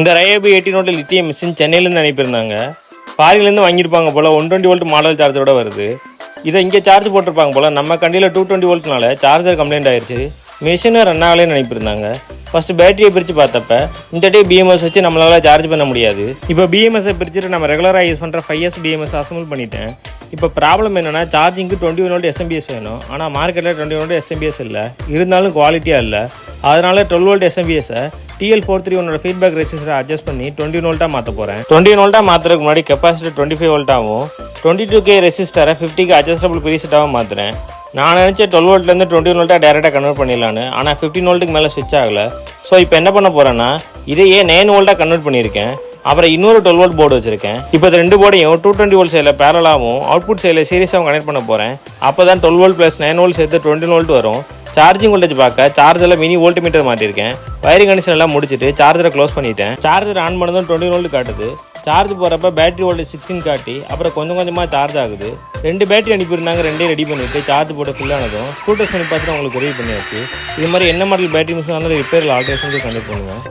இந்த ரயபி 18 volt lithium machine சென்னையிலேருந்து அனுப்பியிருந்தாங்க. ஃபாரின்லேருந்து வாங்கியிருப்பாங்க போல். 120 வோல்ட் மாடல் சார்ஜரோட வருது. இதை இங்கே சார்ஜ் போட்டிருப்பாங்க போல். நம்ம கண்டியில் 220 வோல்ட்னால சார்ஜர் கம்ப்ளைண்ட் ஆயிடுச்சு. மிஷினை ரன் ஆகலேன்னு அனுப்பியிருந்தாங்க. ஃபஸ்ட்டு பேட்டரியை பிரித்து பார்த்தப்ப இந்த டைப் பிஎம்எஸ் வச்சு நம்மளால் சார்ஜ் பண்ண முடியாது. இப்போ பிஎம்எஸை பிரிச்சுட்டு நம்ம ரெகுலராக யூஸ் பண்ணுற 5S பிஎம்எஸ் அசம்பிள் பண்ணிட்டேன். இப்போ ப்ராப்ளம் என்னென்னா சார்ஜிங்க்கு 21 வோல்ட் எஸ்எம்பிஎஸ் வேணும். ஆனால் மார்க்கெட்டில் 21 வோல்ட் எஸ்எம்பிஎஸ் இல்லை, இருந்தாலும் குவாலிட்டியாக இல்லை. அதனால 12 வோல்ட் எஸ்எம்பிஎஸை TL431 ஃபீட்பேக் ரெசிஸ்டரை அட்ஜஸ்ட் பண்ணி 21 வோல்ட்டாக மாற்ற போகிறேன். 21 வோல்ட்டாக மாற்றுறதுக்கு முன்னாடி கெப்பாசிட்டர் 25 வோல்ட்டாகவும் 22K ரெசிஸ்டரை 50K அட்ஜஸ்டபிள் ப்ரீசெட்டாகவும் மாற்றுறேன். நான் நினச்சேன் 12 வோல்ட்லேருந்து 21 வோல்ட்டாக டேரெக்டாக கன்வெர்ட் பண்ணிடலான்னு. ஆனால் 15 வோல்ட்டுக்கு மேலே ஸ்விட்ச் ஆகலை. ஸோ இப்போ என்ன பண்ண போகிறேன்னா இதையே 9 வோல்ட்டாக கன்வெர்ட் பண்ணியிருக்கேன். அப்புறம் இன்னொரு 12 வோல்ட் போர்டு வச்சிருக்கேன். இப்போ இந்த 2 போர்டையும் 220 வோல்ட் சைடில் பேரலாகவும் அவுட்புட் சைடில் சீரியஸாகவும் கனெக்ட் பண்ண போகிறேன். அப்போ தான் 12 வோல்ட் ப்ளஸ் 9 வோல்ட் சேர்த்து 20 வோல்ட் வரும். சார்ஜிங் வோல்டேஜ் பார்க்க சார்ஜரில் மினி வோல்ட் மீட்டர் மாட்டியிருக்கேன். வயரிங் கனெக்ஷன் எல்லாம் முடிச்சுட்டு சார்ஜரை க்ளோஸ் பண்ணிட்டேன். சார்ஜர் ஆன் பண்ணதும் 20 வோல்ட் காட்டுது. சார்ஜ் போகிறப்ப பேட்டரி வோல்டேஜ் 16 காட்டி அப்புறம் கொஞ்சம் கொஞ்சமாக சார்ஜ் ஆகுது. 2 பேட்டரி அனுப்பியிருந்தாங்க. 2 ரெடி பண்ணிவிட்டு சார்ஜ் போட்டு ஃபுல்லானதும் ஸ்கூட்டர்ஸ் பண்ணி பார்த்துட்டு உங்களுக்கு ரெடி பண்ணியாச்சு. இது மாதிரி என்ன மாடல் பேட்டரி மிஷின் இருந்தாலும் ரிப்பேரில் ஆல்ட்ரேஷனுக்கு கண்டக்ட் பண்ணுவேன்.